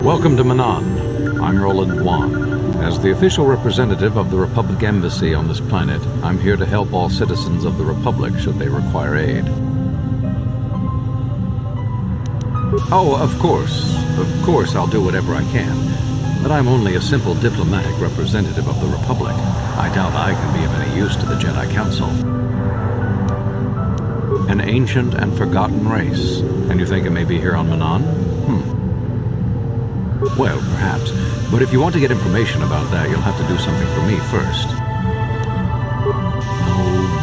Welcome to Manan. I'm Roland Wan. As the official representative of the Republic Embassy on this planet, I'm here to help all citizens of the Republic should they require aid. Oh, of course I'll do whatever I can. But I'm only a simple diplomatic representative of the Republic. I doubt I can be of any use to the Jedi Council. An ancient and forgotten race. And you think it may be here on Manan? Well, perhaps. But if you want to get information about that, you'll have to do something for me first.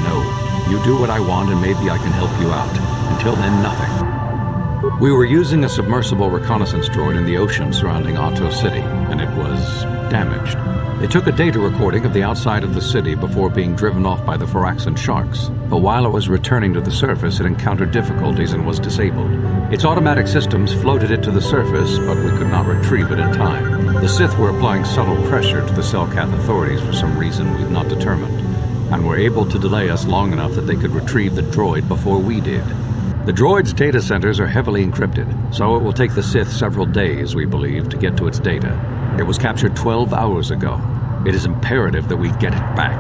No. You do what I want and maybe I can help you out. Until then, nothing. We were using a submersible reconnaissance droid in the ocean surrounding Otto City, and it was damaged. They took a data recording of the outside of the city before being driven off by the Phyraxan sharks. But while it was returning to the surface, it encountered difficulties and was disabled. Its automatic systems floated it to the surface, but we could not retrieve it in time. The Sith were applying subtle pressure to the Selkath authorities for some reason we've not determined, and were able to delay us long enough that they could retrieve the droid before we did. The droid's data centers are heavily encrypted, so it will take the Sith several days, we believe, to get to its data. It was captured 12 hours ago. It is imperative that we get it back.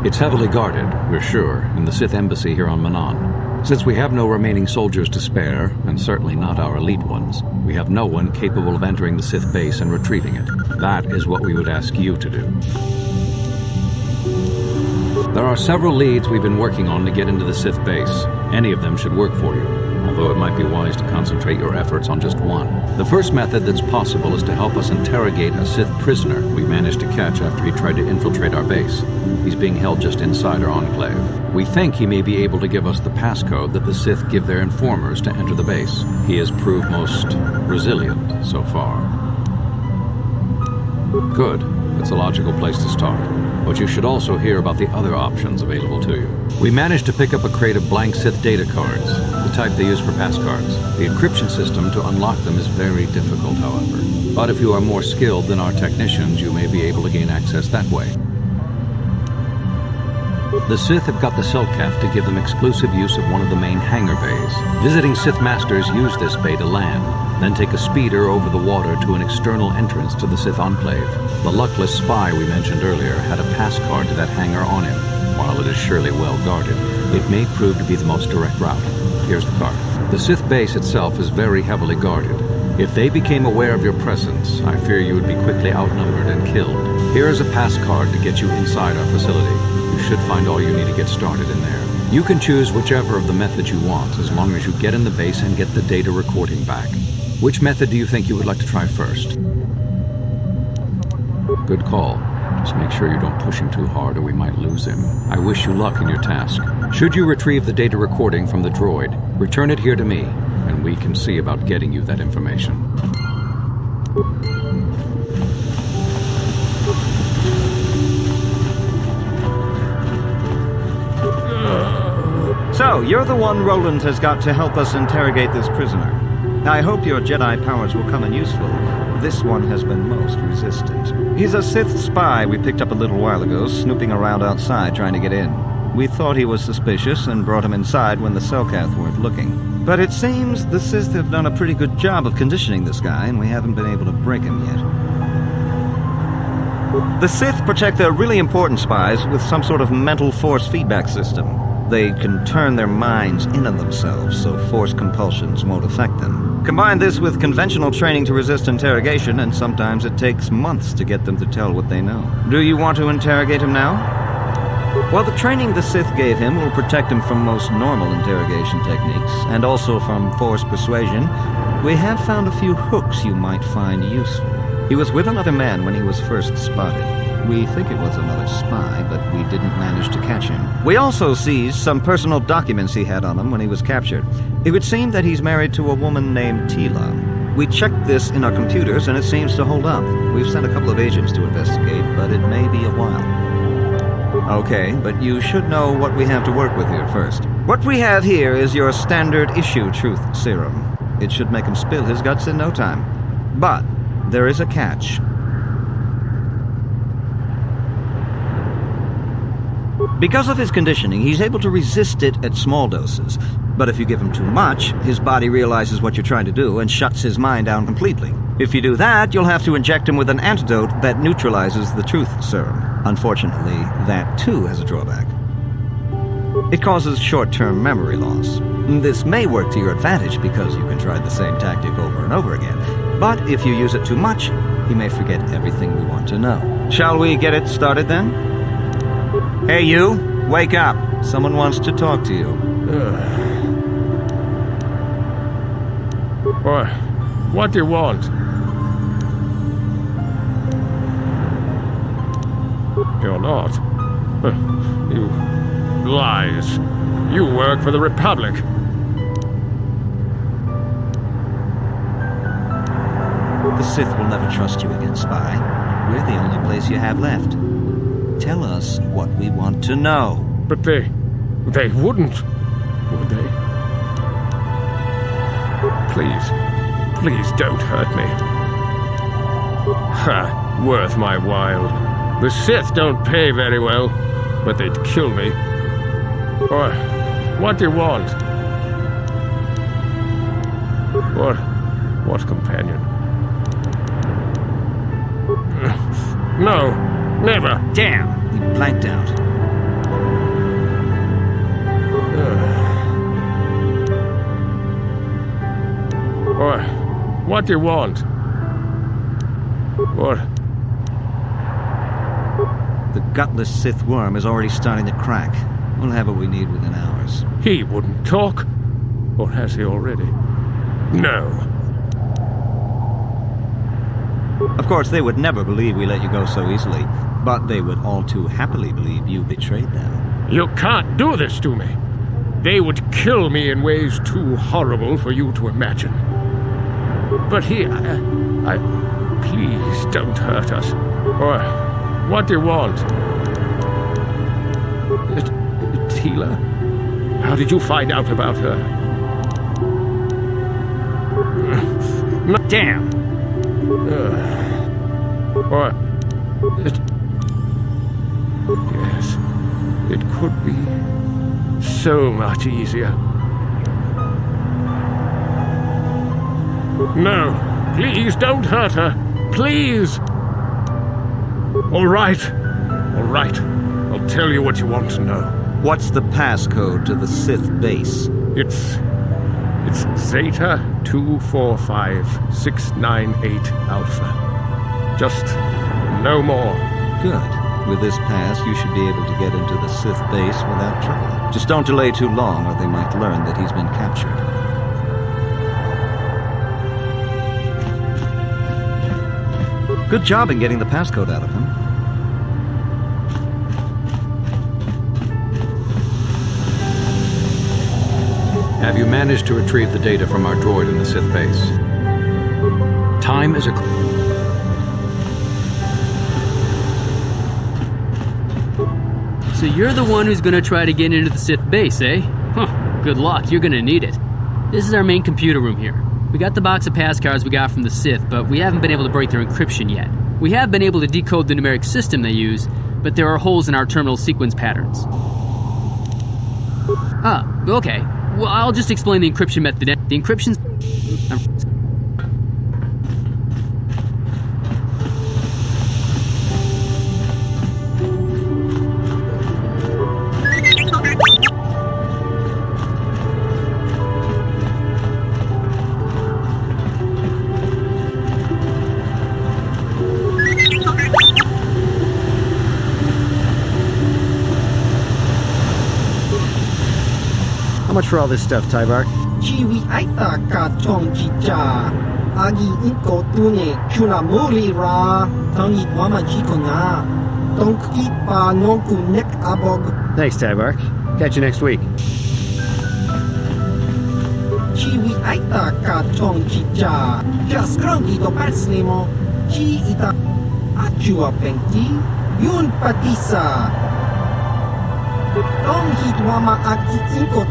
It's heavily guarded, we're sure, in the Sith embassy here on Manan. Since we have no remaining soldiers to spare, and certainly not our elite ones, we have no one capable of entering the Sith base and retrieving it. That is what we would ask you to do. There are several leads we've been working on to get into the Sith base. Any of them should work for you, although it might be wise to concentrate your efforts on just one. The first method that's possible is to help us interrogate a Sith prisoner we managed to catch after he tried to infiltrate our base. He's being held just inside our enclave. We think he may be able to give us the passcode that the Sith give their informers to enter the base. He has proved most resilient so far. Good. It's a logical place to start. But you should also hear about the other options available to you. We managed to pick up a crate of blank Sith data cards, the type they use for pass cards. The encryption system to unlock them is very difficult, however. But if you are more skilled than our technicians, you may be able to gain access that way. The Sith have got the Selkath to give them exclusive use of one of the main hangar bays. Visiting Sith Masters use this bay to land, then take a speeder over the water to an external entrance to the Sith Enclave. The luckless spy we mentioned earlier had a pass card to that hangar on him. While it is surely well guarded, it may prove to be the most direct route. Here's the card. The Sith base itself is very heavily guarded. If they became aware of your presence, I fear you would be quickly outnumbered and killed. Here is a pass card to get you inside our facility. You should find all you need to get started in there. You can choose whichever of the methods you want, as long as you get in the base and get the data recording back. Which method do you think you would like to try first? Good call. Just make sure you don't push him too hard or we might lose him. I wish you luck in your task. Should you retrieve the data recording from the droid, return it here to me, and we can see about getting you that information. So, you're the one Roland has got to help us interrogate this prisoner. I hope your Jedi powers will come in useful. This one has been most resistant. He's a Sith spy we picked up a little while ago, snooping around outside trying to get in. We thought he was suspicious and brought him inside when the Selkath weren't looking. But it seems the Sith have done a pretty good job of conditioning this guy, and we haven't been able to break him yet. The Sith protect their really important spies with some sort of mental force feedback system. They can turn their minds in on themselves, so force compulsions won't affect them. Combine this with conventional training to resist interrogation, and sometimes it takes months to get them to tell what they know. Do you want to interrogate him now? Well, the training the Sith gave him will protect him from most normal interrogation techniques, and also from force persuasion. We have found a few hooks you might find useful. He was with another man when he was first spotted. We think it was another spy, but we didn't manage to catch him. We also seized some personal documents he had on him when he was captured. It would seem that he's married to a woman named Tila. We checked this in our computers, and it seems to hold up. We've sent a couple of agents to investigate, but it may be a while. Okay, but you should know what we have to work with here first. What we have here is your standard issue truth serum. It should make him spill his guts in no time. But there is a catch. Because of his conditioning, he's able to resist it at small doses. But if you give him too much, his body realizes what you're trying to do and shuts his mind down completely. If you do that, you'll have to inject him with an antidote that neutralizes the truth serum. Unfortunately, that too has a drawback. It causes short-term memory loss. This may work to your advantage because you can try the same tactic over and over again. But if you use it too much, he may forget everything we want to know. Shall we get it started then? Hey you, wake up. Someone wants to talk to you. What do you want? You're not. You lies. You work for the Republic. The Sith will never trust you again, spy. We're the only place you have left. Tell us what we want to know. But they wouldn't, would they? Please don't hurt me. Ha, worth my while. The Sith don't pay very well, but they'd kill me. Or, what do you want? What companion? No, never. Damn, he blanked out. Or, what do you want? Or, The gutless Sith worm is already starting to crack. We'll have what we need within hours. he wouldn't talk? Or has he already? No. Of course, they would never believe we let you go so easily, but they would all too happily believe you betrayed them. You can't do this to me. They would kill me in ways too horrible for you to imagine. But here, please don't hurt us. Or, what do you want? Tila? How did you find out about her? Damn! Or, yes, it could be so much easier. No, please don't hurt her. Please. All right. I'll tell you what you want to know. What's the passcode to the Sith base? It's Zeta 245698 Alpha. Just no more. Good. With this pass, you should be able to get into the Sith base without trouble. Just don't delay too long, or they might learn that he's been captured. Good job in getting the passcode out of him. Have you managed to retrieve the data from our droid in the Sith base? Time is a... So you're the one who's gonna try to get into the Sith base, eh? Huh, good luck, you're gonna need it. This is our main computer room here. We got the box of pass cards we got from the Sith, but we haven't been able to break their encryption yet. We have been able to decode the numeric system they use, but there are holes in our terminal sequence patterns. Ah, okay. Well, I'll just explain the encryption method. The encryption's... How much for all this stuff, Tybark? Chiwi aita ka chong chicha. Agi inko tune chuna muri ra. Tangi mama chiko na. Donk ipa nonku nek abog. Thanks, Tybark. Catch you next week. Chiwi aita ka chong chicha. Just krongi do persnimo. Chi ita achua penti. Yun patisa. Dong hit mama aki inko.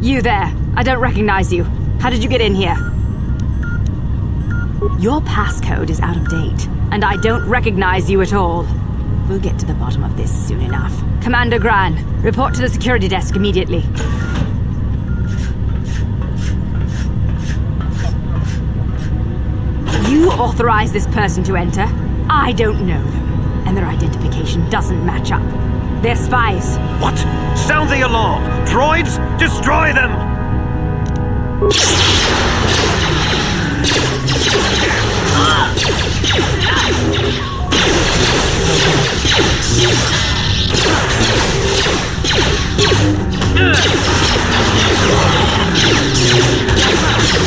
You there. I don't recognize you. How did you get in here? Your passcode is out of date, and I don't recognize you at all. We'll get to the bottom of this soon enough. Commander Gran, report to the security desk immediately. You authorized this person to enter. I don't know them, and their identification doesn't match up. They're spies. What? Sound the alarm! Droids, destroy them!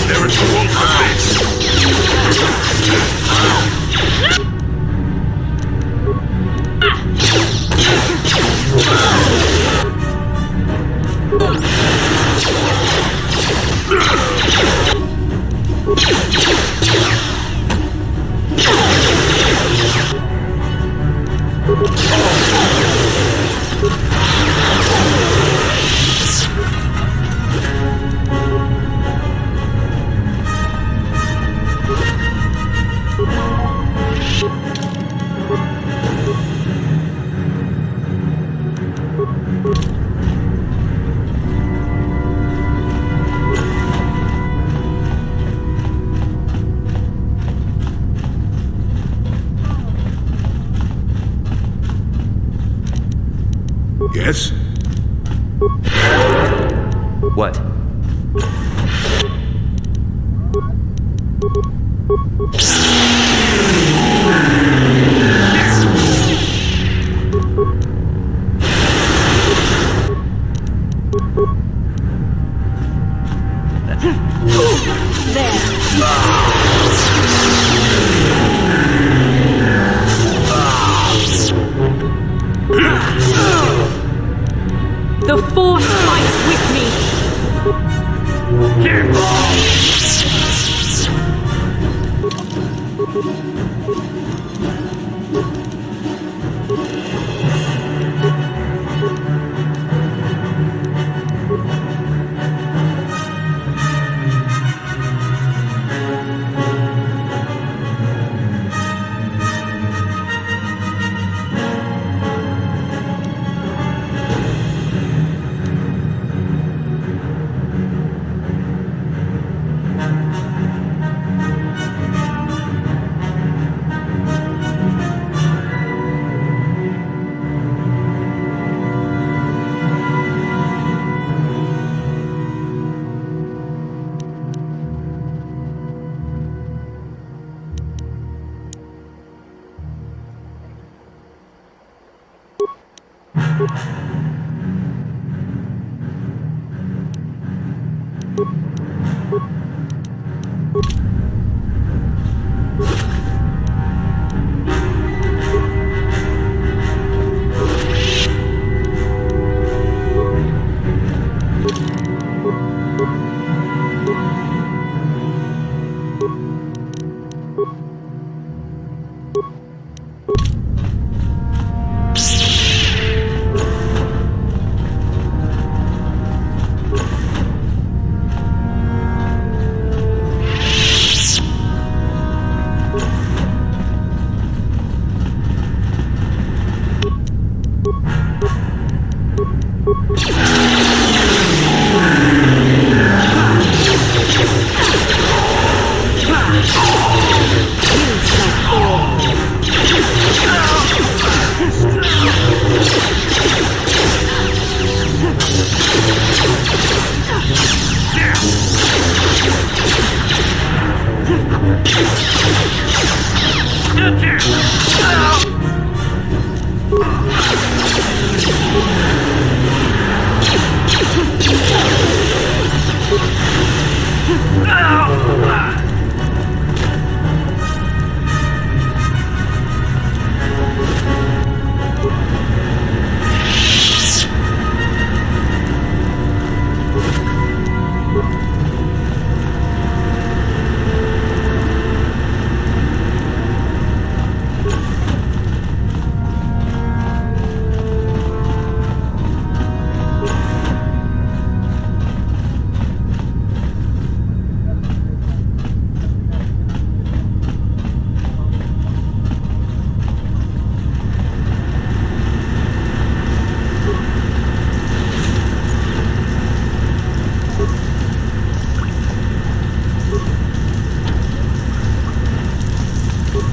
There is a wolf Yes? What? The Force fights with me!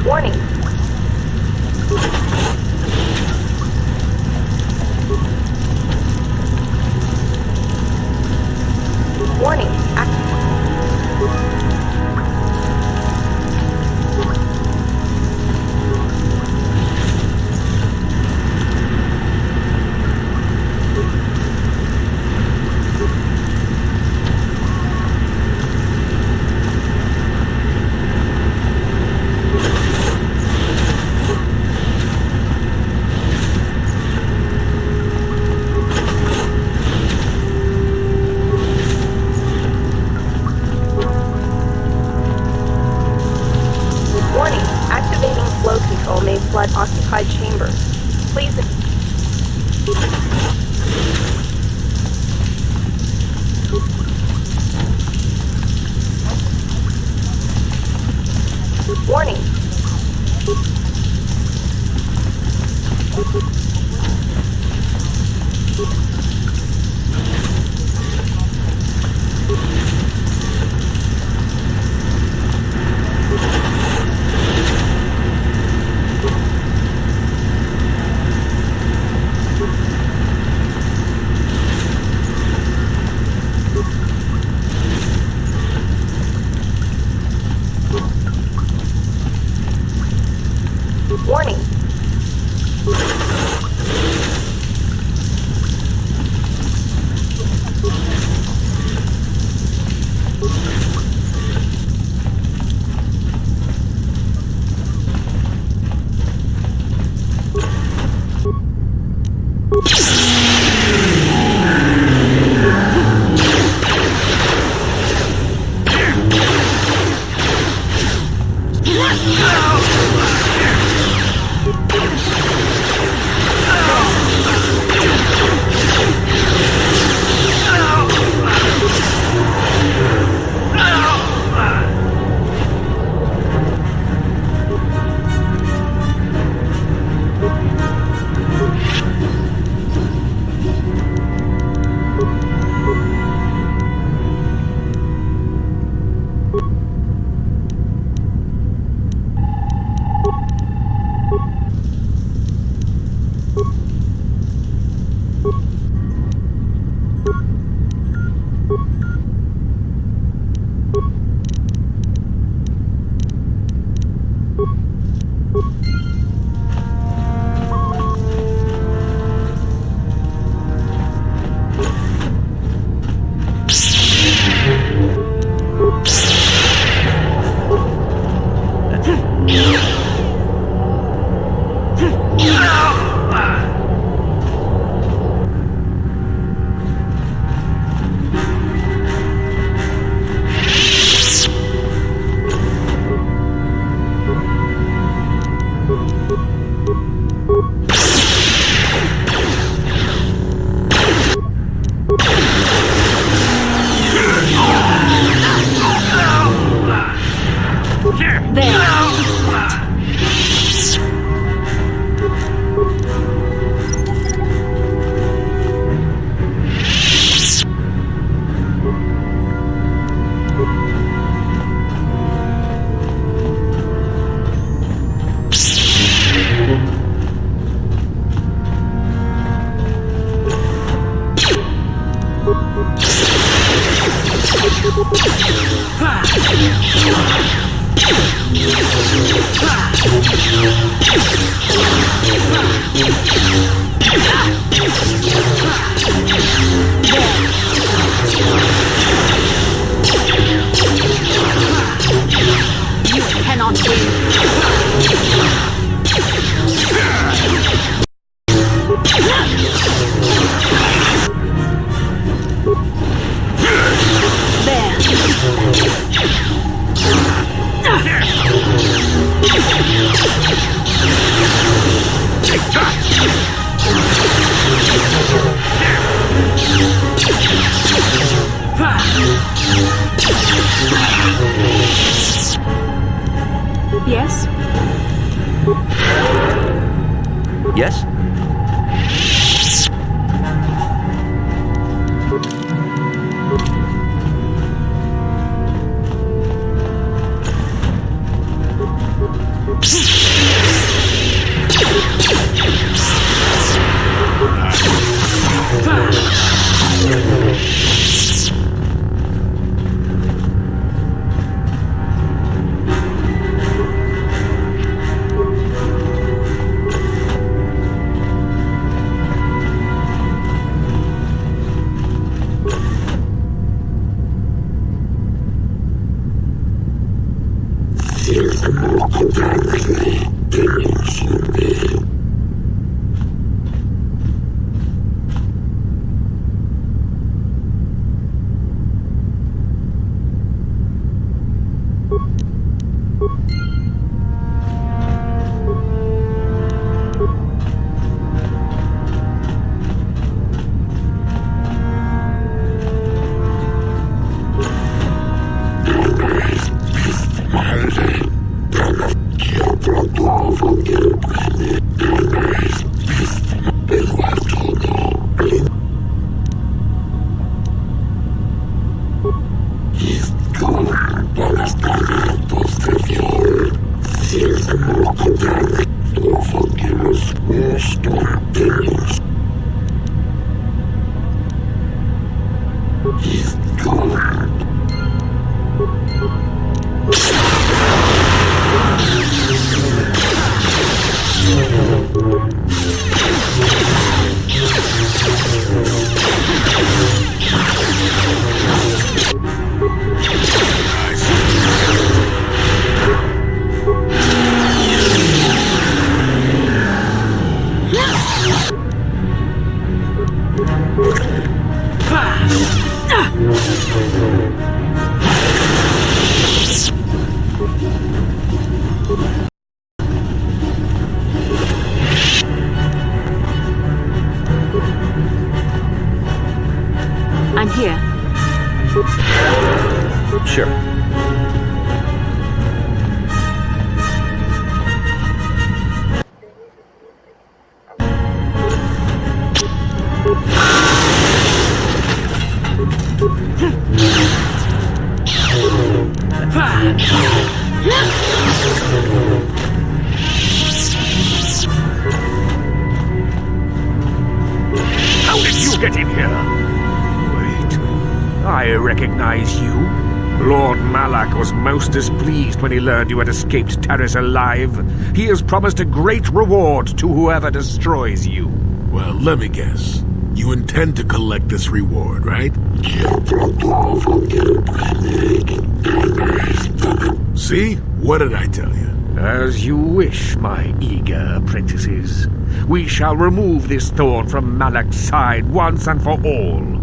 Warning. Warning. Warning. Activating flow control may flood occupied chambers. Please. Warning. Yes? Yes? I'm here. Sure. How did you get in here? Wait, I recognize you. Lord Malak was most displeased when he learned you had escaped Terrace alive. He has promised a great reward to whoever destroys you. Well, let me guess. You intend to collect this reward, right? See? What did I tell you? As you wish, my eager apprentices. We shall remove this thorn from Malak's side once and for all.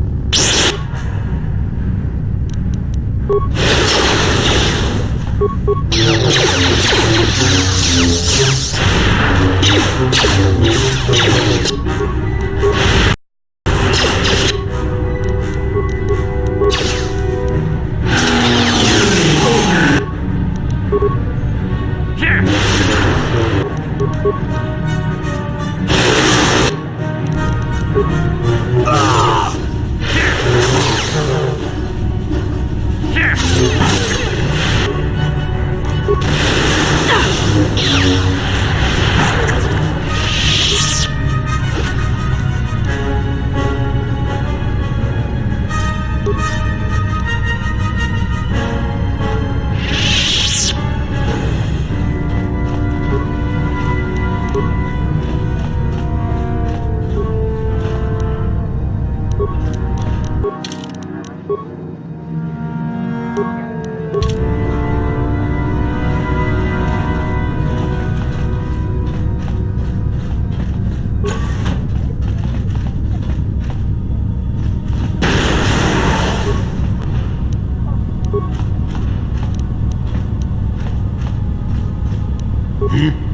Sure.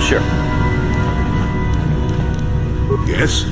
Sure. Yes?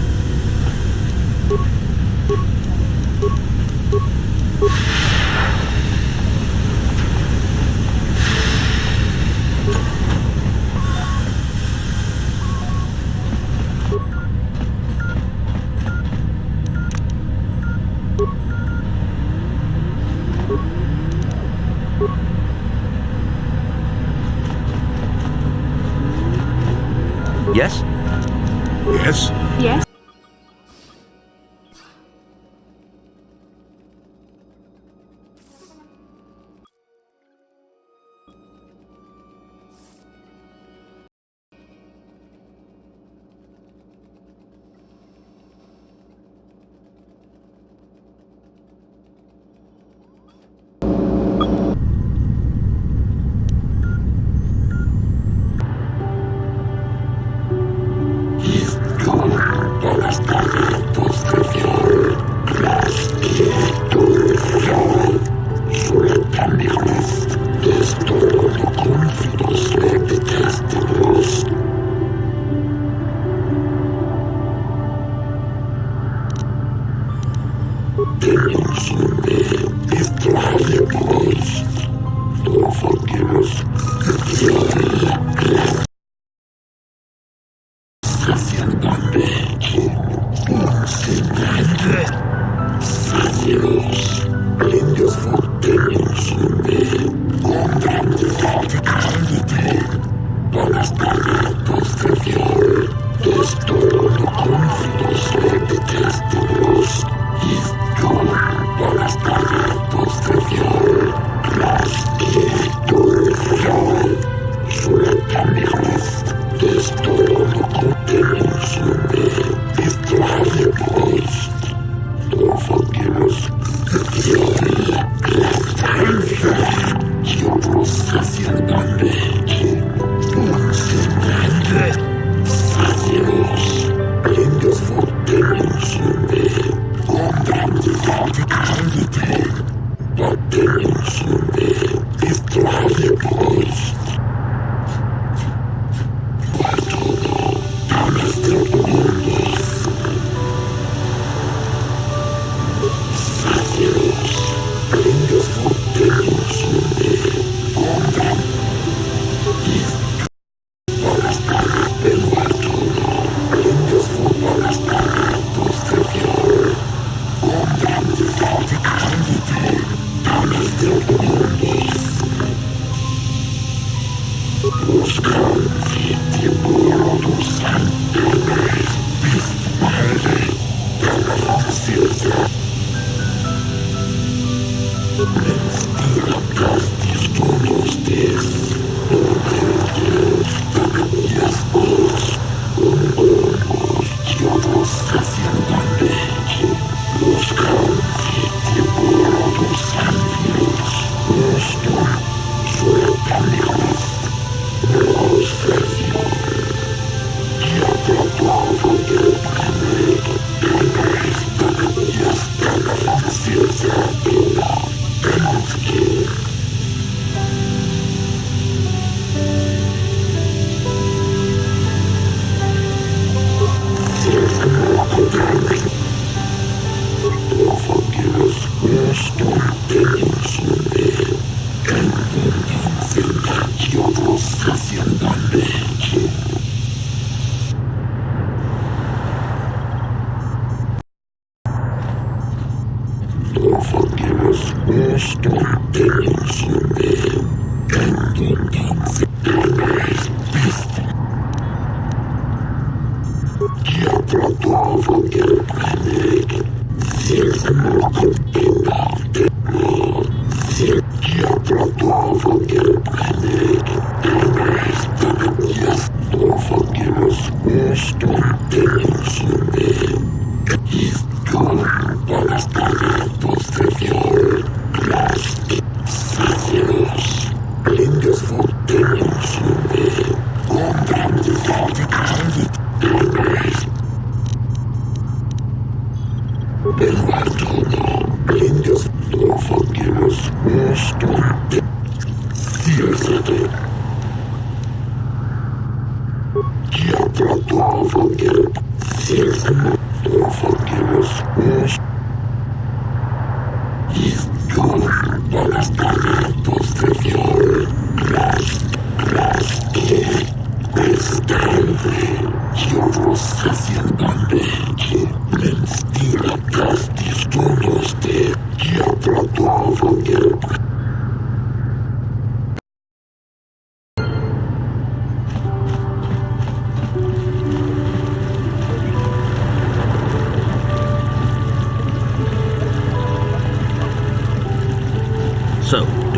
Yes? Yes? Yes?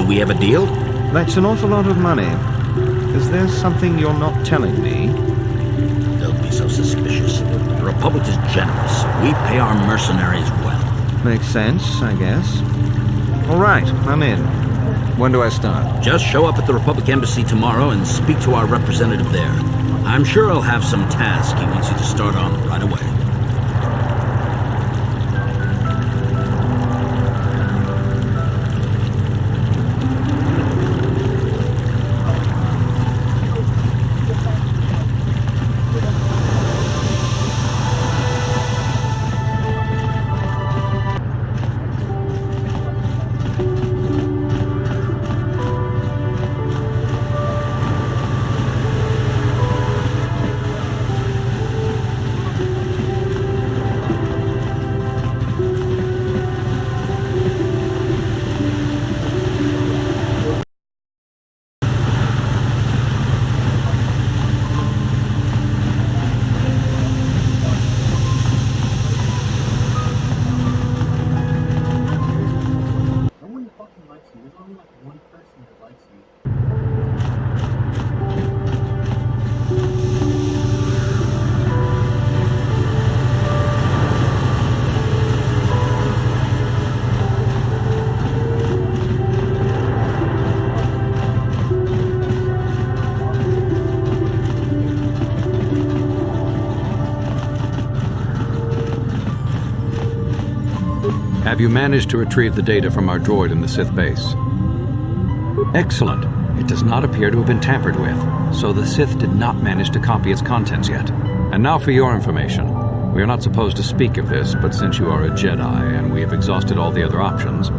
we have a deal? That's an awful lot of money. Is there something you're not telling me? Don't be so suspicious. The Republic is generous. We pay our mercenaries well. Makes sense, I guess. All right, I'm in. When do I start? Just show up at the Republic Embassy tomorrow and speak to our representative there. I'm sure he'll have some task he wants you to start on right away. Have you managed to retrieve the data from our droid in the Sith base? Excellent. It does not appear to have been tampered with, so the Sith did not manage to copy its contents yet. And now for your information. We are not supposed to speak of this, but since you are a Jedi and we have exhausted all the other options,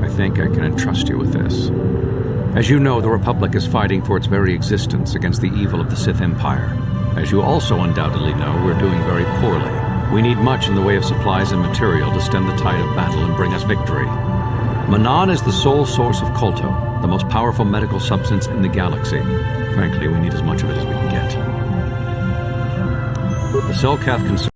I think I can entrust you with this. As you know, the Republic is fighting for its very existence against the evil of the Sith Empire. As you also undoubtedly know, we're doing very poorly. We need much in the way of supplies and material to stem the tide of battle and bring us victory. Manan is the sole source of Kolto, the most powerful medical substance in the galaxy. Frankly, we need as much of it as we can get. The Selkath concerned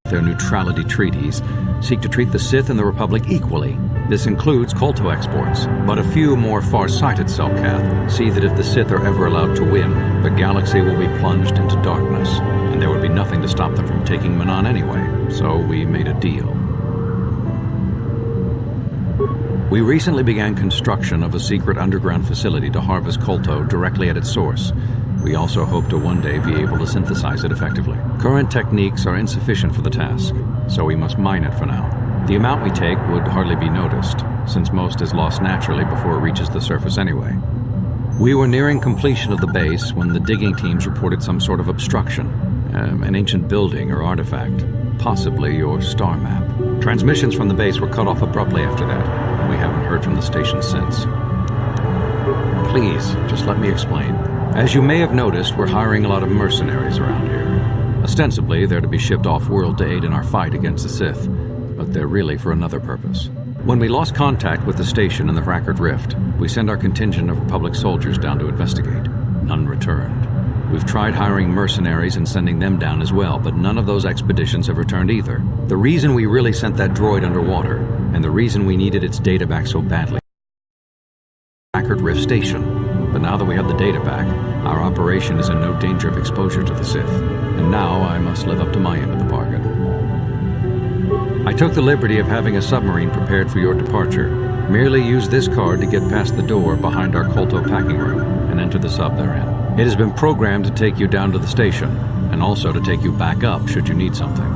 with their neutrality treaties seek to treat the Sith and the Republic equally. This includes Kolto exports, but a few more far-sighted Selkath see that if the Sith are ever allowed to win, the galaxy will be plunged into darkness, and there would be nothing to stop them from taking Manan anyway, so we made a deal. We recently began construction of a secret underground facility to harvest Kolto directly at its source. We also hope to one day be able to synthesize it effectively. Current techniques are insufficient for the task, so we must mine it for now. The amount we take would hardly be noticed, since most is lost naturally before it reaches the surface anyway. We were nearing completion of the base when the digging teams reported some sort of obstruction, an ancient building or artifact, possibly your star map. Transmissions from the base were cut off abruptly after that, and we haven't heard from the station since. Please, just let me explain. As you may have noticed, we're hiring a lot of mercenaries around here. Ostensibly, they're to be shipped off-world to aid in our fight against the Sith, but they're really for another purpose. When we lost contact with the station in the Rackard Rift, we sent our contingent of Republic soldiers down to investigate. None returned. We've tried hiring mercenaries and sending them down as well, but none of those expeditions have returned either. The reason we really sent that droid underwater, and the reason we needed its data back so badly, Rackard Rift Station. But now that we have the data back, our operation is in no danger of exposure to the Sith. And now I must live up to my end of the bargain. I took the liberty of having a submarine prepared for your departure. Merely use this card to get past the door behind our Kolto packing room and enter the sub therein. It has been programmed to take you down to the station, and also to take you back up should you need something.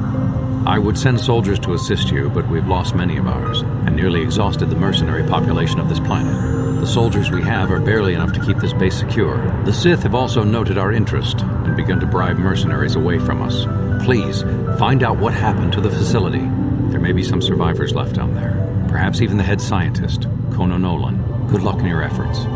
I would send soldiers to assist you, but we've lost many of ours, and nearly exhausted the mercenary population of this planet. The soldiers we have are barely enough to keep this base secure. The Sith have also noted our interest and begun to bribe mercenaries away from us. Please, find out what happened to the facility. There may be some survivors left down there. Perhaps even the head scientist, Kono Nolan. Good luck in your efforts.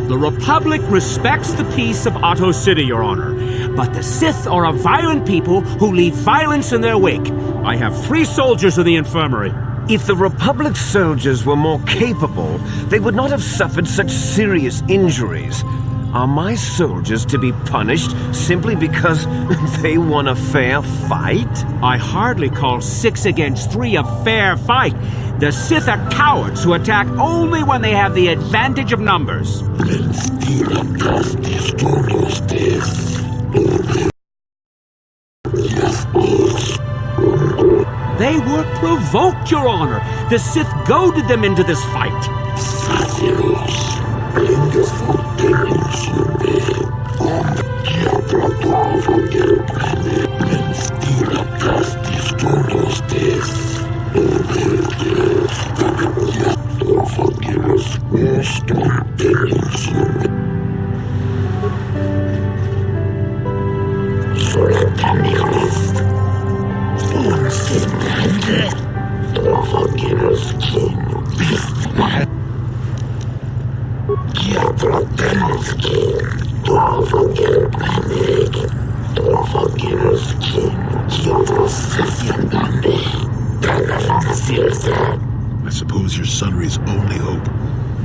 The Republic respects the peace of Otto City, Your Honor, but the Sith are a violent people who leave violence in their wake. I have 3 soldiers in the infirmary. If the Republic soldiers were more capable, they would not have suffered such serious injuries. Are my soldiers to be punished simply because they won a fair fight? I hardly call 6 against 3 a fair fight. The Sith are cowards who attack only when they have the advantage of numbers. They were provoked, Your Honor. The Sith goaded them into this fight. I suppose you're Sunry's only hope.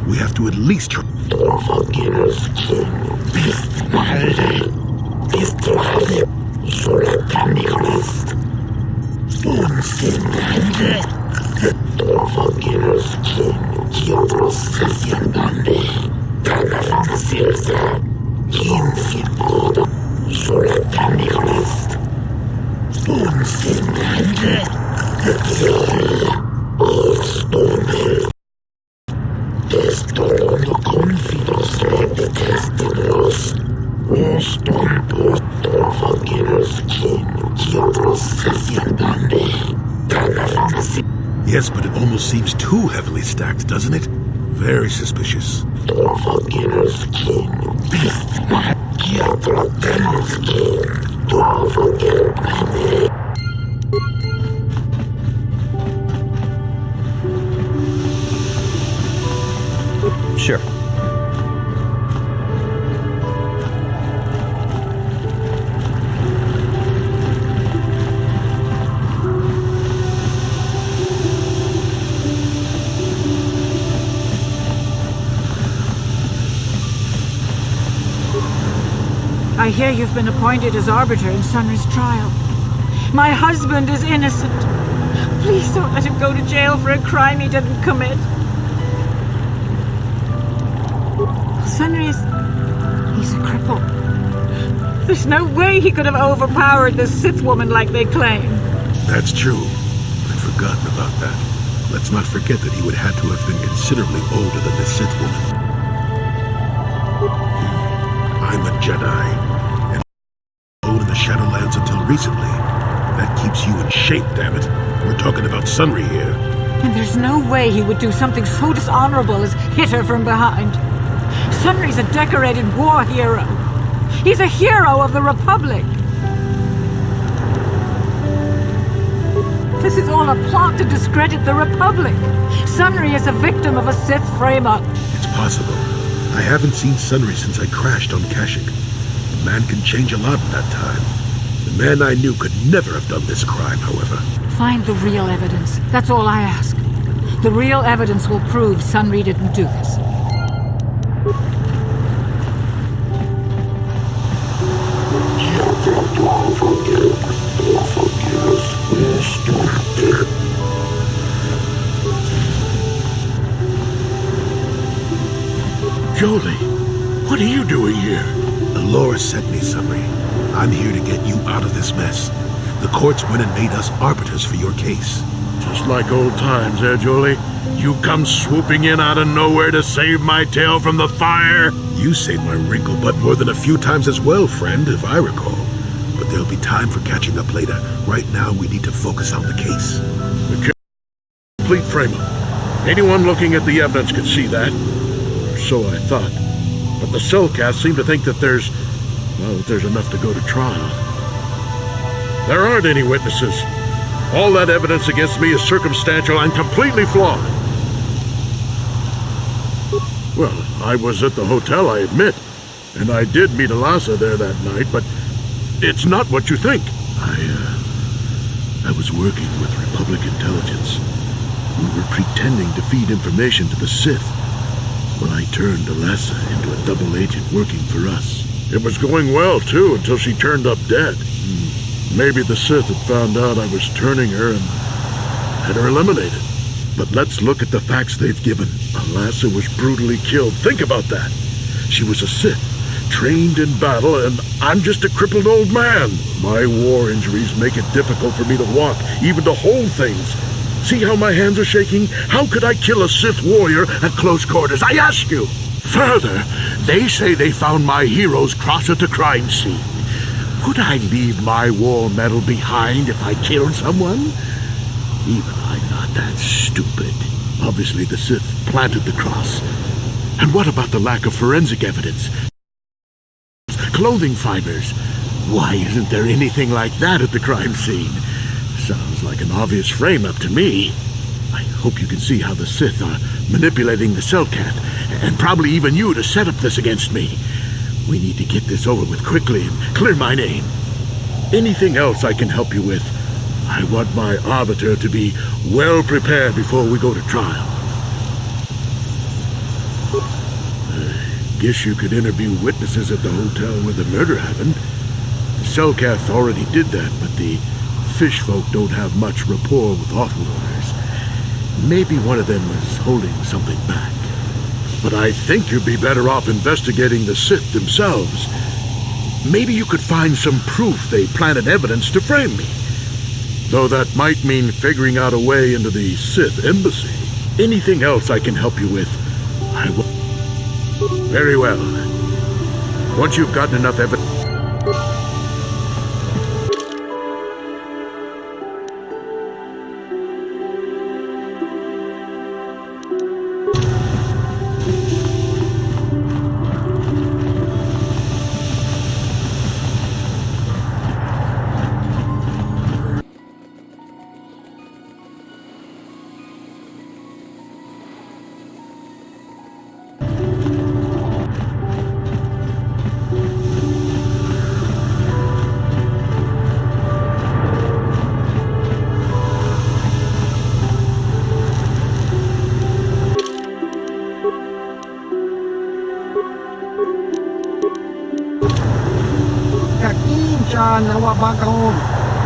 We have to at least try. Yes, but it almost seems too heavily stacked, doesn't it? Very suspicious. Sure. I hear you've been appointed as arbiter in Sunry's trial. My husband is innocent. Please don't let him go to jail for a crime he didn't commit. Sunry he's a cripple. There's no way he could have overpowered the Sith woman like they claim. That's true. I'd forgotten about that. Let's not forget that he would have to have been considerably older than the Sith woman. I'm a Jedi, and old in the Shadowlands until recently. That keeps you in shape, damn it. We're talking about Sunry here. And there's no way he would do something so dishonorable as hit her from behind. Sunry's a decorated war hero. He's a hero of the Republic. This is all a plot to discredit the Republic. Sunry is a victim of a Sith frame-up. It's possible. I haven't seen Sunry since I crashed on Kashyyyk. A man can change a lot in that time. The man I knew could never have done this crime, however. Find the real evidence. That's all I ask. The real evidence will prove Sunry didn't do this. Jolie, what are you doing here? Alora sent me, Sunry. I'm here to get you out of this mess. The courts went and made us arbiters for your case. Just like old times, eh, Jolie? You come swooping in out of nowhere to save my tail from the fire? You saved my wrinkle butt more than a few times as well, friend, if I recall. But there'll be time for catching up later. Right now, we need to focus on the case. The complete frame-up. Anyone looking at the evidence could see that. Or so I thought. But the Cellcast seem to think that there's enough to go to trial. There aren't any witnesses. All that evidence against me is circumstantial and completely flawed. Well, I was at the hotel, I admit. And I did meet Eliza there that night, but it's not what you think. I was working with Republic Intelligence. We were pretending to feed information to the Sith when I turned Alessa into a double agent working for us. It was going well, too, until she turned up dead. Maybe the Sith had found out I was turning her and had her eliminated. But let's look at the facts they've given. Alessa was brutally killed. Think about that. She was a Sith, trained in battle, and I'm just a crippled old man. My war injuries make it difficult for me to walk, even to hold things. See how my hands are shaking? How could I kill a Sith warrior at close quarters? I ask you! Further, they say they found my hero's cross at the crime scene. Would I leave my war medal behind if I killed someone? Even I thought that stupid. Obviously the Sith planted the cross. And what about the lack of forensic evidence? Clothing fibers. Why isn't there anything like that at the crime scene? Sounds like an obvious frame-up to me. I hope you can see how the Sith are manipulating the Cellcat, and probably even you to set up this against me. We need to get this over with quickly and clear my name. Anything else I can help you with? I want my arbiter to be well prepared before we go to trial. Guess you could interview witnesses at the hotel where the murder happened. The Cellcath already did that, but the fish folk don't have much rapport with offloaders. Maybe one of them was holding something back. But I think you'd be better off investigating the Sith themselves. Maybe you could find some proof they planted evidence to frame me. Though that might mean figuring out a way into the Sith embassy. Anything else I can help you with, I will. Very well. Once you've gotten enough evidence... Nawabakaon,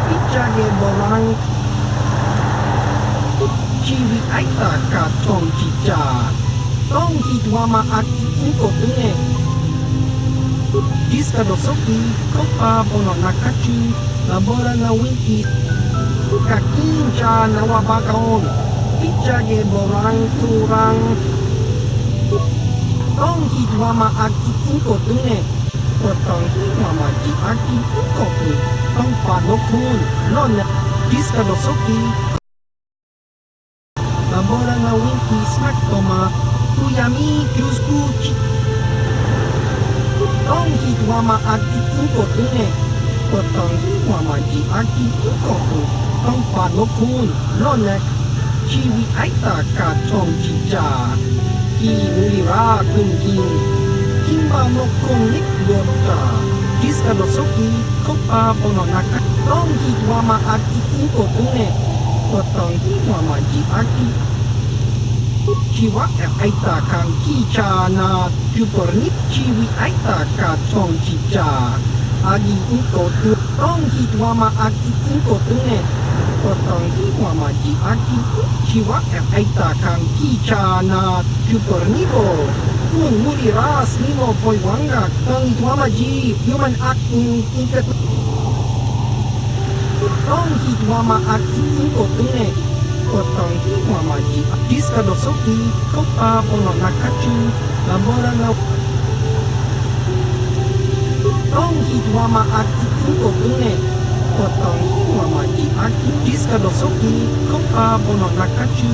Ichage Borang, Chiwi Aita Ka Tong Chicha, Tong Hitwama Aki Unkotune, Diska Dosoki, Kopa Bono Nakachu, Labora na Winki, Kakincha Nawabakaon, Ichage Borang Turang, Tong Hitwama Aki Unkotune, Potong Mama Ji Aki Ukoku, Tong Panokun, Non Diska Dosoki, Labora na Winki Smaktoma, Kuyami Kyusku, Tong Hitwama Aki Ukotune, Potong Mama Ji Aki Ukoku, Tong Panokun, Non Chiwi Aita Ka Tong Chicha, Ki Mulira Kunkin, Kimba no Konik Yota, Diska Dosoki, Kopa Bononaka, Tong Hitwama Aki Ukotune, Potong Hitwama Ji Aki, Chiwa Aita Kang Kicha na Tupernip Chiwi Aita Ka Tong Chicha, Agi Ukotu, Tong Hitwama Aki Ukotune, Potong Hitwama Ji Aki, Chiwa Aita Kang Kicha na Tupernibo, Kung Muliras Nimo Poywanga, Tong Hitwama Ji, Human Acting Inkat, Tong Hitwama Aki Ukotune, Potong Hitwama Ji, Diska Dosoki, Kopa Bono Nakachu, Labora na Tong Hitwama Aki Ukotune, Potong Hitwama Ji Aki, Diska Dosoki, Kopa Bono Nakachu,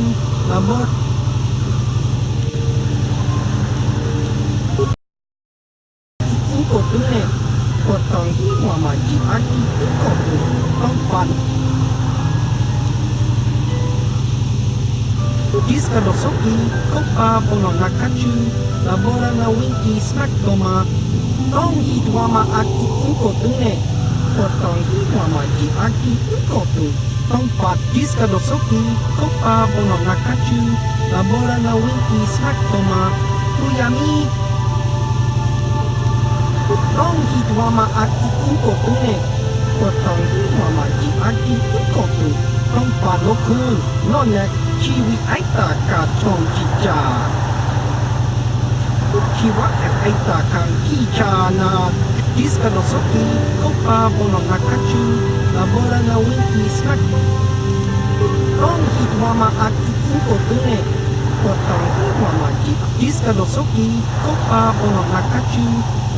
Labora Ukotune, Potong Hitwama Ji Aki Ukoku, Tong Pan Diska Dosoki, Kopa Bono Nakachu, Labora na Winki Smaktoma, Tong Hitwama Aki Ukotune, Potong Hitwama Ji Aki Ukoku, Tompat Diskadosoki, Kopa Bono Nakachu, Labora na Winki Smaktoma, Tuyami. Tong Hitwama Aki Uko Tune, Kotong Hitwama Ji Aki Uko Tu, Tompat Lokun, Nonek, Chiwi Aita Ka Chong Chicha. Chiwa Aita Kang Kichana, Diskadosoki, Kopa Bono Nakachu, Labora na Winki Smack. Tong Hitwama Aki Uko Tune, Kotong Hitwama Ji Diskadosoki, Kopa Bono Nakachu,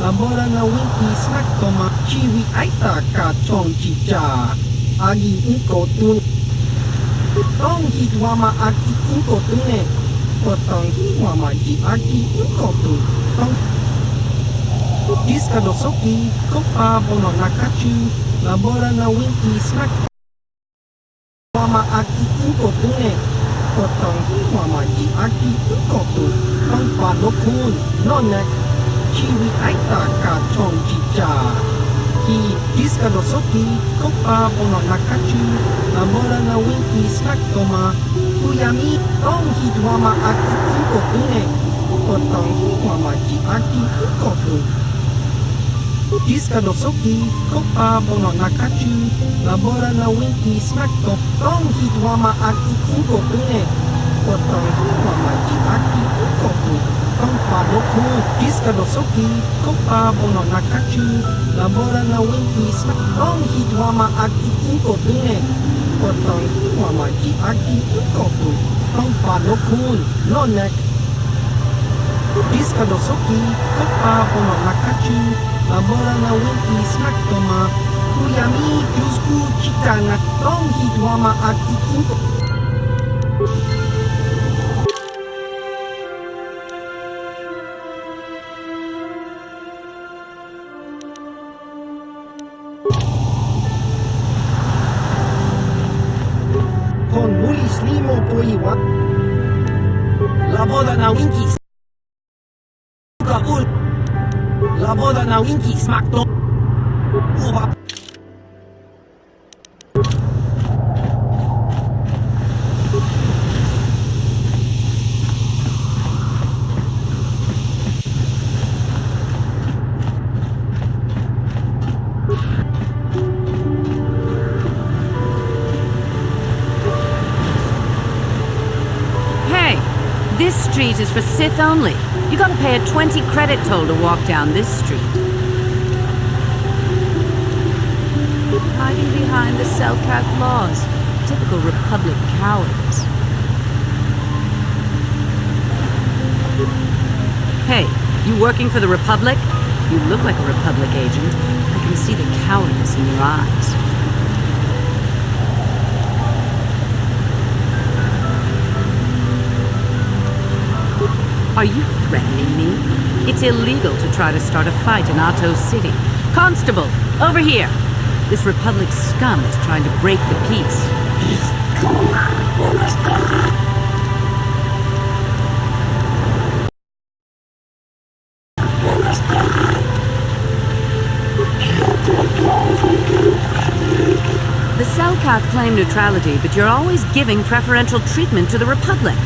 Labora na Winki Smack Toma, Chiwi Aita Ka Chong Chicha, Agi Uko Tune. Tong Hitwama Aki Uko Tune, Kotong Hitwama Ji Aki Uko Tu, Tong Diskadosoki, Kopa Bono Nakachu, Labora na Winki Smack. Wama Aki Uko Tune, Kotong Hitwama Ji Aki Uko Tu, Tong Palokun, Nonek, Chiwi Aita Ka Chong Chicha. Ki Diskadosoki, Kopa Bono Nakachu, Labora na Winki Smack Toma, Tuyami, Tong Hitwama Aki Uko Tune, Kotong Hitwama Ji Aki Uko Tu. Diskadosoki, Kopa Bono Nakachu, Labora na Winki Smack Toma, Tong Hitwama Aki Uko Tune, Kotong Hitwama Ji Aki Uko Tu. Tong Padoku, Diskadosoki, Kopa Bono Nakachu, Labora na Winki Smack. Tong Hitwama Aki Uko Tune, Kotong Hitwama Ji Aki Uko Tu. Tong Padoku, Nonek. Diskadosoki, Kopa Bono Nakachu, Labora na Winki Smack Toma, Tuyami Kyusku Chitana, Tong Hitwama Aki Uko. Con Mulis Limo Poiwa, Labora na Winki Kabul, Labora na Winki Smack Toma. This street is for Sith only. You gotta pay a 20 credit toll to walk down this street. Hiding behind the Selkath laws. Typical Republic cowards. Hey, you working for the Republic? You look like a Republic agent. I can see the cowardice in your eyes. Are you threatening me? It's illegal to try to start a fight in Atto City. Constable, over here! This Republic scum is trying to break the peace. The Selkath claim neutrality, but you're always giving preferential treatment to the Republic.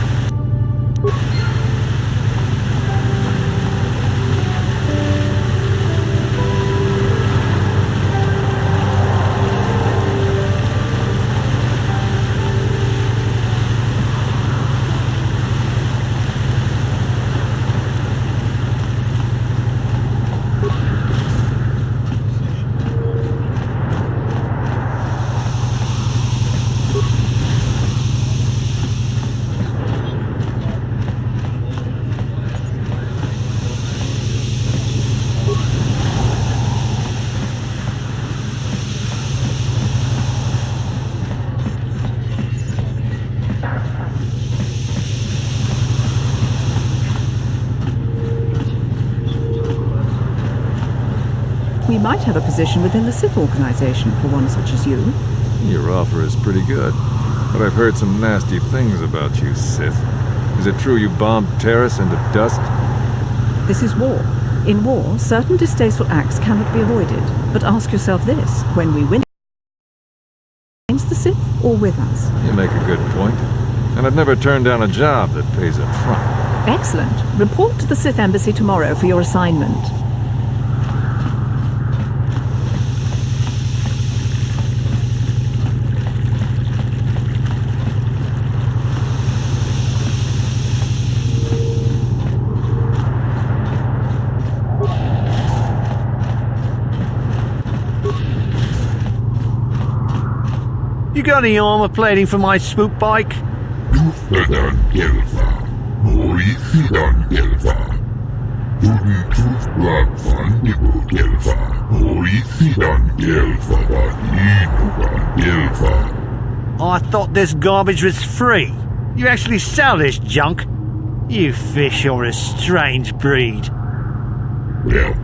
We might have a position within the Sith organization for one such as you. Your offer is pretty good, but I've heard some nasty things about you, Sith. Is it true you bombed Terrace into dust? This is war. In war, certain distasteful acts cannot be avoided. But ask yourself this, when we win against the Sith or with us? You make a good point. And I've never turned down a job that pays up front. Excellent. Report to the Sith Embassy tomorrow for your assignment. You got any armor plating for my swoop bike? I thought this garbage was free. You actually sell this junk? You fish are a strange breed. Wer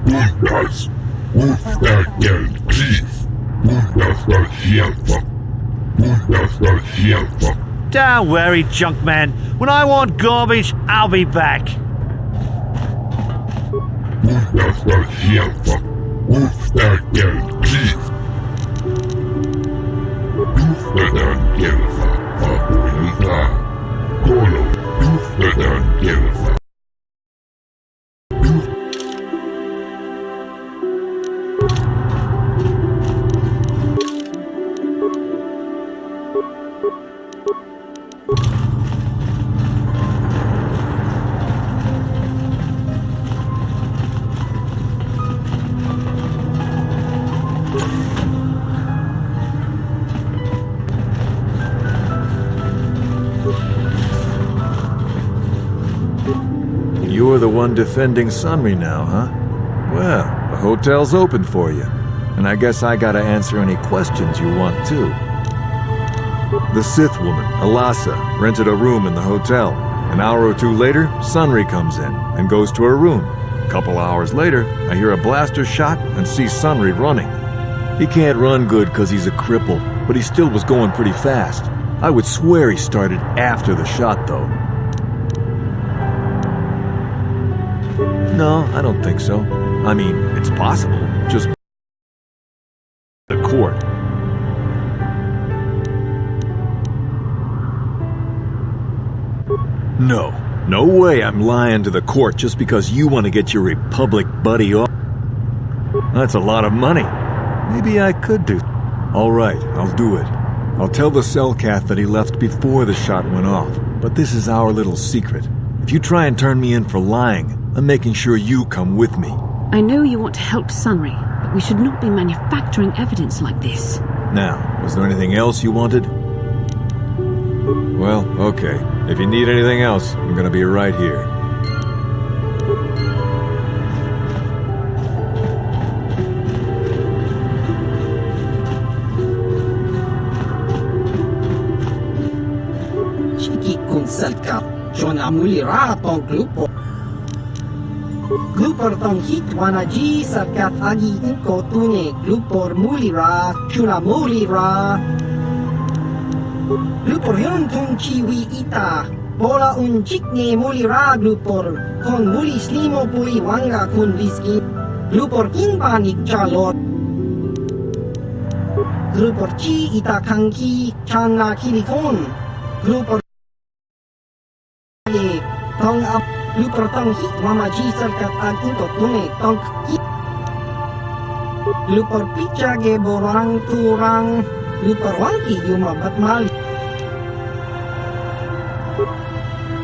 das, muss das Geld kriegt. Und das Schärfer. Don't worry, Junkman. When I want garbage, I'll be back. You're the one defending Sunry now, huh? Well, the hotel's open for you. And I guess I gotta answer any questions you want too. The Sith woman, Alasa, rented a room in the hotel. An hour or two later, Sunry comes in and goes to her room. A couple hours later, I hear a blaster shot and see Sunry running. He can't run good because he's a cripple, but he still was going pretty fast. I would swear he started after the shot, though. No, I don't think so. I mean, it's possible. Just the court. No way I'm lying to the court just because you want to get your Republic buddy off. That's a lot of money. Maybe I could do. All right, I'll do it. I'll tell the Cellcath that he left before the shot went off. But this is our little secret. If you try and turn me in for lying, I'm making sure you come with me. I know you want to help Sunry, but we should not be manufacturing evidence like this. Now, was there anything else you wanted? Well, okay. If you need anything else, I'm gonna be right here. Chiki kun Cellcath, Jona mulira tong grupo. Grupor tong hitwana ji Cellcath agi inko tune grupor mulira, chuna mulira. Grupor yun tong chiwi ita, bola un chikne mulira grupor, kon muli slimo pui wanga kun whisky. Grupor kinpanik chalot. Grupor chi ita kanki, chana kilikon. Grupor tong up. Lupor tong hit mama ji Cellcath ag inko tune tong hit. Lupor picha ge borang turang. Lupor wangki yumabat mali.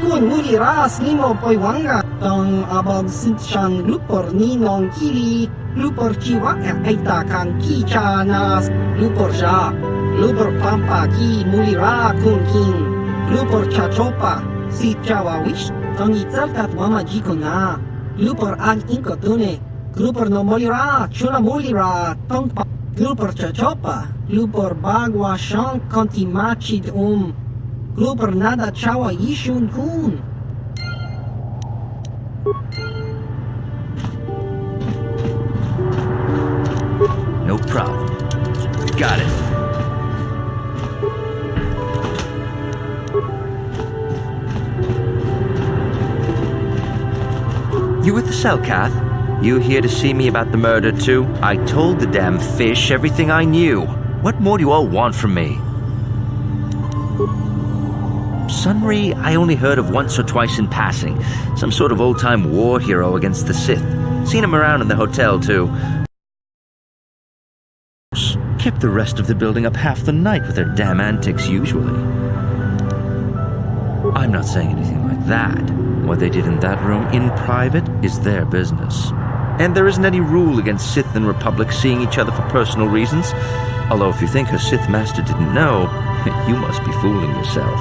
Kun muli ras limo poi wanga. Tong abag sintsyang lupor ninong kili. Lupor chiwa aita kang kicha nas. Lupor siya. Lupor pampa ki muli ra kun king. Lupor chachopa si chawa wish. Tong Cellcath mama jiko na. Lupor ag inko tune. Grupor no molira, chuna molira, tong pa. Grupor chachopa. Lupor bagwa shank konti machid Grupor nada chawa yishun kun. No problem. Got it. You with the Cellcath? You here to see me about the murder too? I told the damn fish everything I knew. What more do you all want from me? Sunry, I only heard of once or twice in passing. Some sort of old-time war hero against the Sith. Seen him around in the hotel, too. Kept the rest of the building up half the night with their damn antics usually. I'm not saying anything like that. What they did in that room in private is their business. And there isn't any rule against Sith and Republic seeing each other for personal reasons. Although if you think her Sith master didn't know, you must be fooling yourself.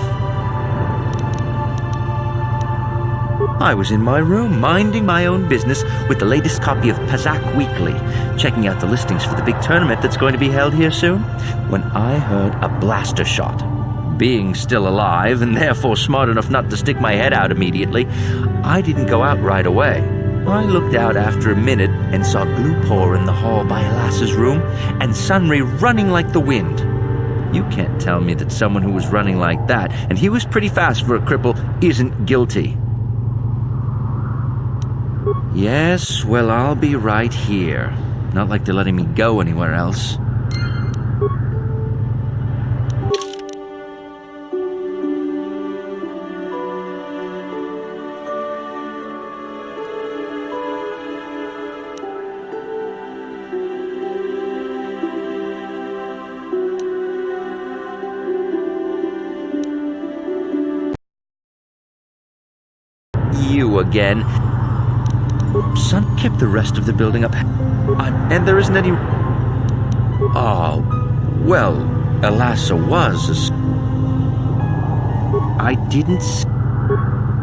I was in my room, minding my own business with the latest copy of Pazak Weekly, checking out the listings for the big tournament that's going to be held here soon, when I heard a blaster shot. Being still alive, and therefore smart enough not to stick my head out immediately, I didn't go out right away. I looked out after a minute and saw Glupor in the hall by Elas's room, and Sunry running like the wind. You can't tell me that someone who was running like that, and he was pretty fast for a cripple, isn't guilty. Yes, well, I'll be right here. Not like they're letting me go anywhere else. You again. Sun kept the rest of the building up, and there isn't any... Oh, well, Elasa was I didn't...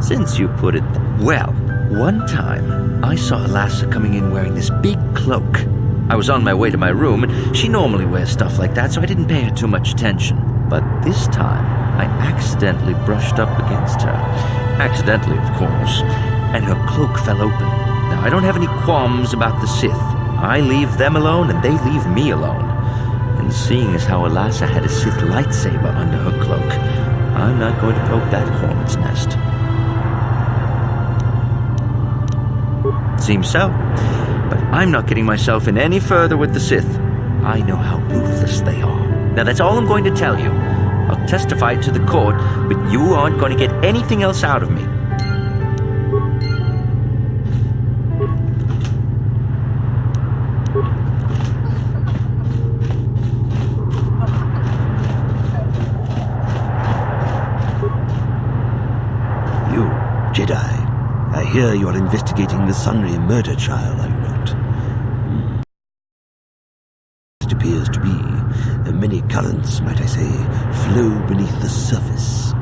Since you put it... Well, one time, I saw Elasa coming in wearing this big cloak. I was on my way to my room, and she normally wears stuff like that, so I didn't pay her too much attention. But this time, I accidentally brushed up against her. Accidentally, of course. And her cloak fell open. Now, I don't have any qualms about the Sith. I leave them alone, and they leave me alone. And seeing as how Elasa had a Sith lightsaber under her cloak, I'm not going to poke that hornet's nest. Seems so. But I'm not getting myself in any further with the Sith. I know how ruthless they are. Now, that's all I'm going to tell you. I'll testify to the court, but you aren't going to get anything else out of me. Jedi, I hear you are investigating the Sunry murder trial, are you not? It appears to be. Many currents, might I say, flow beneath the surface.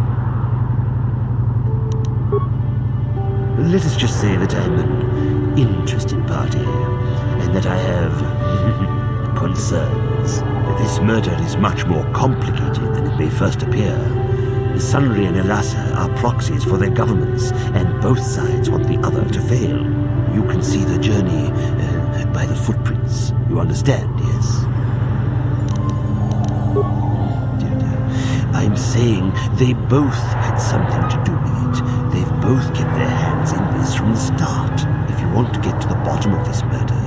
Let us just say that I'm an interested party, and that I have concerns. This murder is much more complicated than it may first appear. Sunry and Elasa are proxies for their governments, and both sides want the other to fail. You can see the journey by the footprints. You understand, yes? I'm saying they both had something to do with it. They've both kept their hands in this from the start. If you want to get to the bottom of this murder,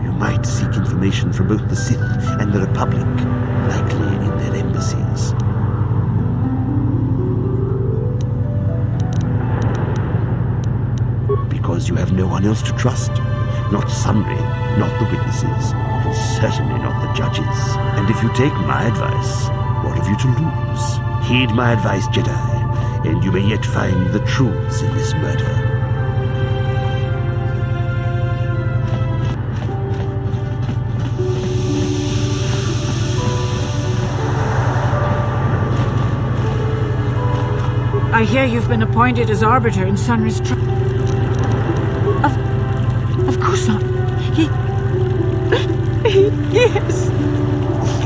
you might seek information from both the Sith and the Republic, likely in their embassies. Because you have no one else to trust. Not Sunry, not the witnesses, and certainly not the judges. And if you take my advice, what have you to lose? Heed my advice, Jedi, and you may yet find the truths in this murder. I hear you've been appointed as arbiter in Sunry's trial. Of course not.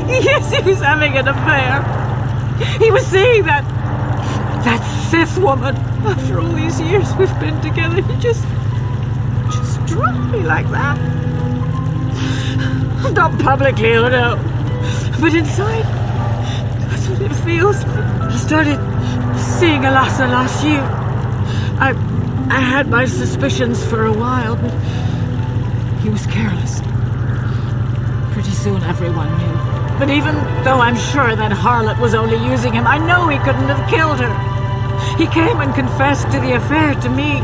Yes, he was having an affair. He was seeing that Sith woman. After all these years we've been together, he just dropped me like that. Not publicly, oh no, but inside, that's what it feels like. He started seeing Elasa last year. I had my suspicions for a while, but he was careless. Pretty soon everyone knew. But even though I'm sure that harlot was only using him, I know he couldn't have killed her. He came and confessed to the affair to me.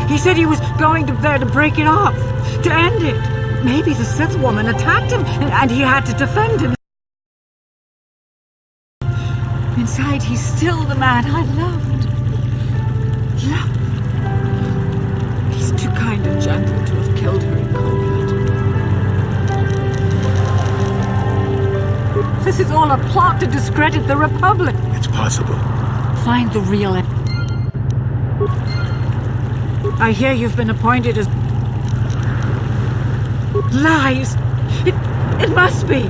He said he was going there to break it off, to end it. Maybe the Sith woman attacked him, and he had to defend him. Inside, he's still the man I loved. He's too kind and gentle to have killed her in combat. This is all a plot to discredit the Republic. It's possible. Find the real end. I hear you've been appointed as... Lies! It must be!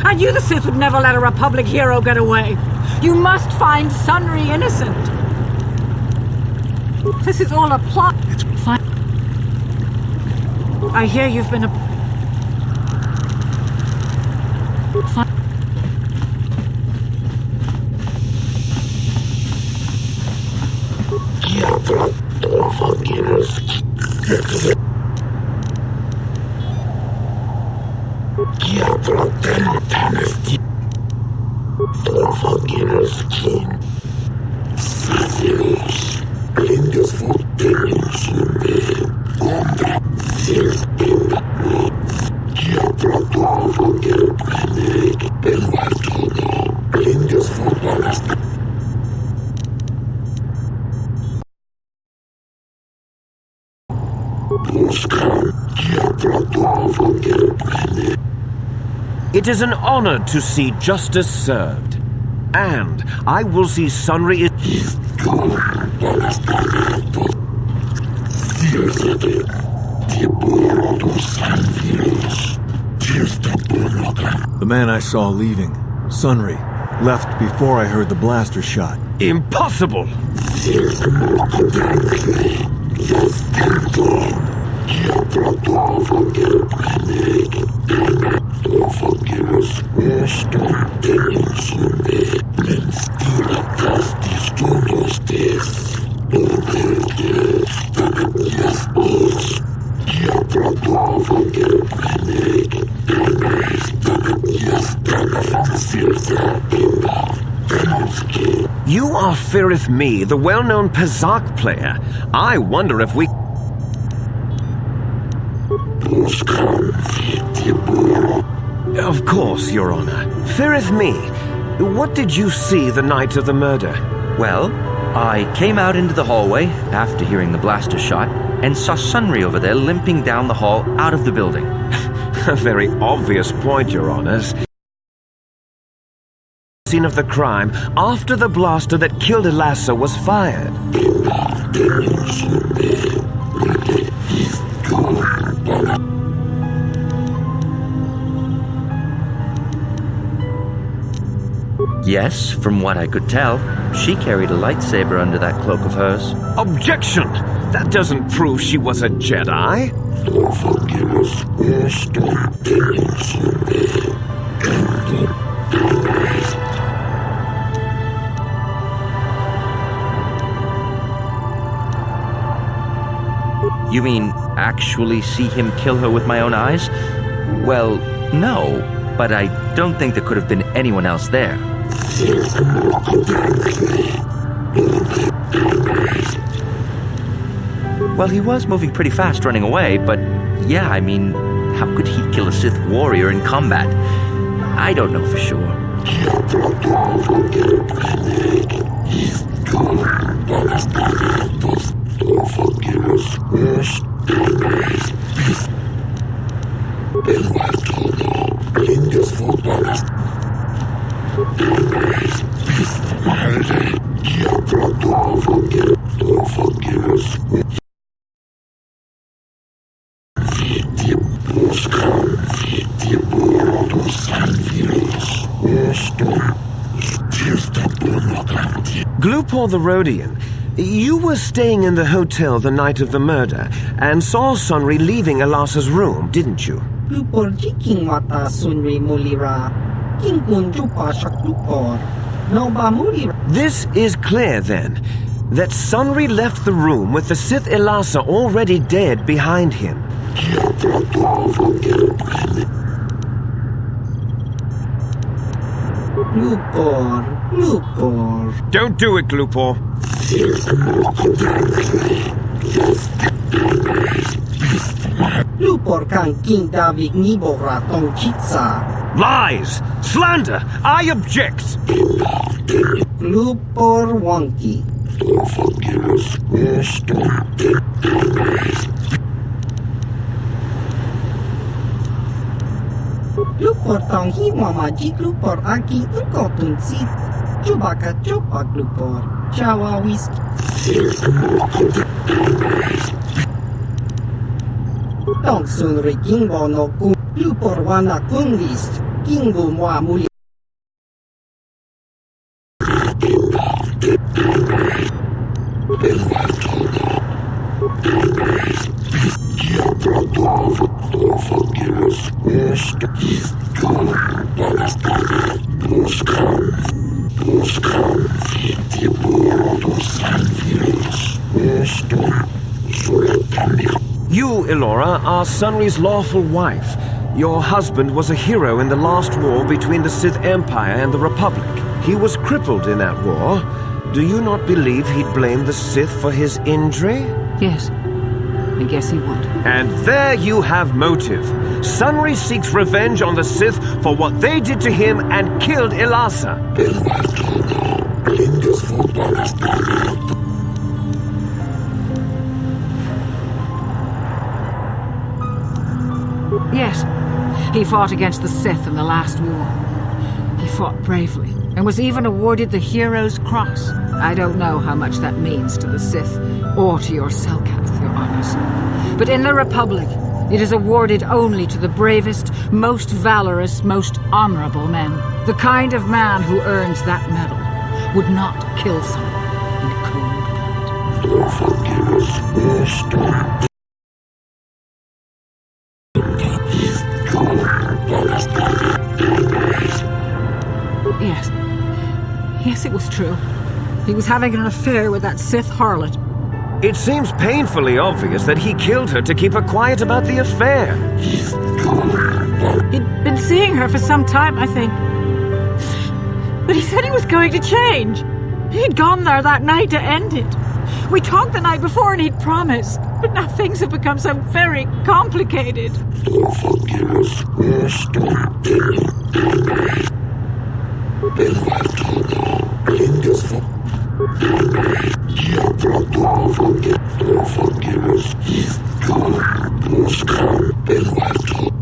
I knew the Sith would never let a Republic hero get away. You must find Sunry innocent. This is all a plot. It's fine. I hear you've been It is an honor to see justice served. And I will see Sunry The man I saw leaving, Sunry, left before I heard the blaster shot. Impossible! You are Firith Me, the well-known Pazak player. I wonder if we... Of course, Your Honor. Firith Me, what did you see the night of the murder? Well, I came out into the hallway after hearing the blaster shot and saw Sunry over there limping down the hall out of the building. A very obvious point, Your Honors. Scene of the crime after the blaster that killed Elassa was fired. Yes, from what I could tell, she carried a lightsaber under that cloak of hers. Objection! That doesn't prove she was a Jedi. You mean actually see him kill her with my own eyes? Well, no, but I don't think there could have been anyone else there. Well, he was moving pretty fast running away, but yeah, I mean, how could he kill a Sith warrior in combat? I don't know for sure. Glupor the Rhodian, you were staying in the hotel the night of the murder and saw Sunry leaving Elassa's room, didn't you? Glupor jiking mata Sunry mulira. Kingun jupa shaklupor. Noba mulira. This is clear, then, that Sunry left the room with the Sith Elassa already dead behind him. Glupor. Don't do it, Glupor. Lupor kang King David Nibora tong Chitsa. Lies! Slander! I object! Lupor Wonky. Lupor tong Hima Majik Lupor Aki Ukotun Sit. Chubaka Chopak Lupor. Chawa Whisky. Tong Sunry King Bono Kung Lupor Wana Kung List. King Bumwa Muli. You, Elora, are Sunry's lawful wife. Your husband was a hero in the last war between the Sith Empire and the Republic. He was crippled in that war. Do you not believe he'd blame the Sith for his injury? Yes. I guess he would. And there you have motive. Sunry seeks revenge on the Sith for what they did to him and killed Ilasa. Yes, he fought against the Sith in the last war. He fought bravely and was even awarded the Hero's Cross. I don't know how much that means to the Sith or to your Selkath, Your Honors. But in the Republic, it is awarded only to the bravest, most valorous, most honorable men. The kind of man who earns that medal would not kill someone in cold blood. Yes. Yes, it was true. He was having an affair with that Sith harlot. It seems painfully obvious that he killed her to keep her quiet about the affair. He'd been seeing her for some time, I think. But he said he was going to change. He'd gone there that night to end it. We talked the night before and he'd promised. But now things have become so very complicated.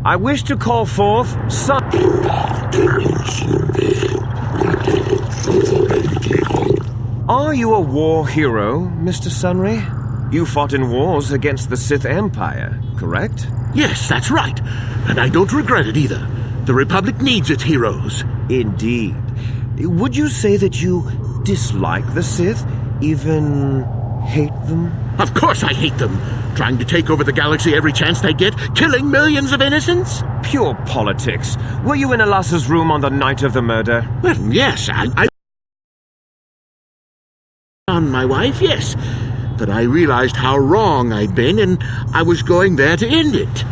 I wish to call forth Sun. Are you a war hero, Mr. Sunry? You fought in wars against the Sith Empire, correct? Yes, that's right. And I don't regret it either. The Republic needs its heroes. Indeed. Would you say that you dislike the Sith? Even hate them? Of course I hate them. Trying to take over the galaxy every chance they get, killing millions of innocents? Pure politics. Were you in Alasa's room on the night of the murder? Well, yes, I on my wife, yes. But I realized how wrong I'd been, and I was going there to end it.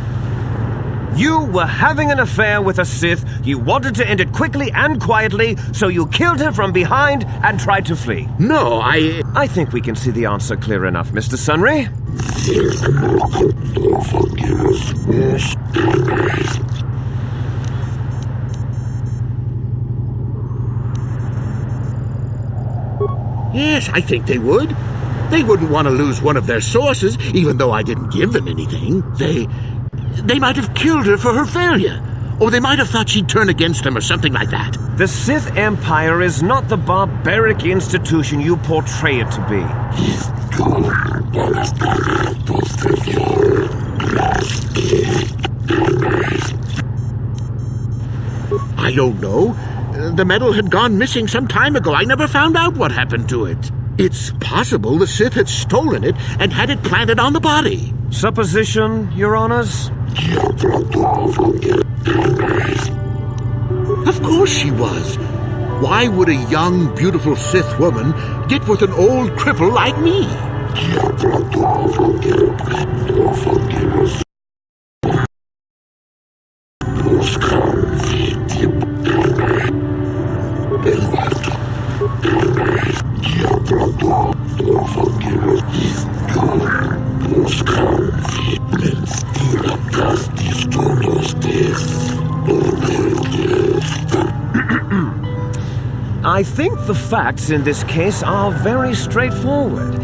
You were having an affair with a Sith. You wanted to end it quickly and quietly, so you killed her from behind and tried to flee. No, I think we can see the answer clear enough, Mr. Sunry. Yes, I think they would. They wouldn't want to lose one of their sources, even though I didn't give them anything. They might have killed her for her failure. Or they might have thought she'd turn against them or something like that. The Sith Empire is not the barbaric institution you portray it to be. I don't know. The medal had gone missing some time ago. I never found out what happened to it. It's possible the Sith had stolen it and had it planted on the body. Supposition, Your Honors? Of course she was. Why would a young, beautiful Sith woman get with an old cripple like me? I think the facts in this case are very straightforward.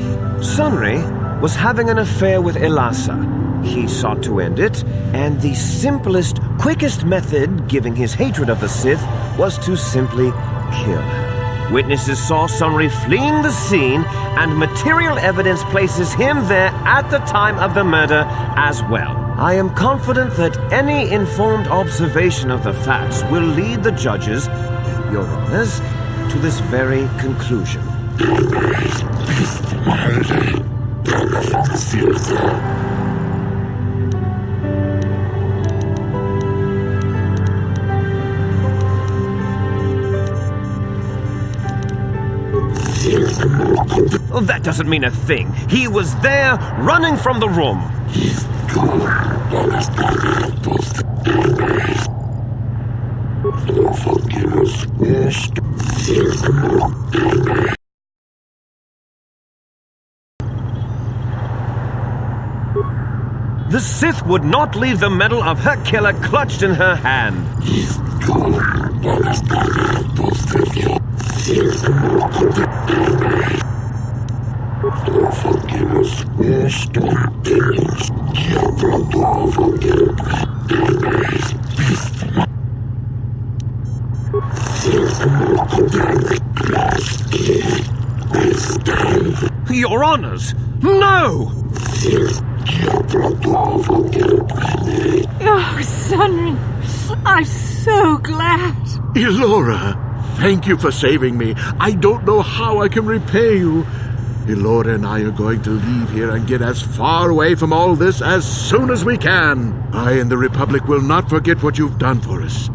Sunry was having an affair with Elasa. He sought to end it, and the simplest, quickest method, given his hatred of the Sith, was to simply kill her. Witnesses saw Sunry fleeing the scene, and material evidence places him there at the time of the murder as well. I am confident that any informed observation of the facts will lead the judges, Your Honors, to this very conclusion. Oh, that doesn't mean a thing. He was there, running from the room. The Sith would not leave the medal of her killer clutched in her hand. Your Honors, no! Oh, Sunry, I'm so glad. Elora, thank you for saving me. I don't know how I can repay you. Elora and I are going to leave here and get as far away from all this as soon as we can. I and the Republic will not forget what you've done for us.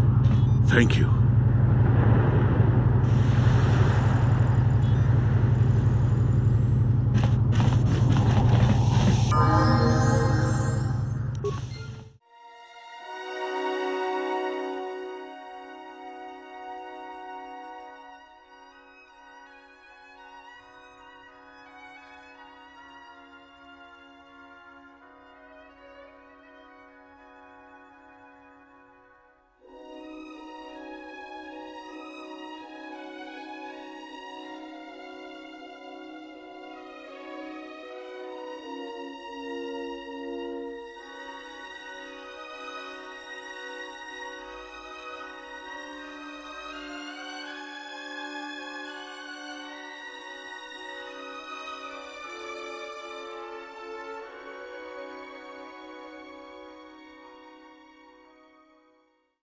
Thank you.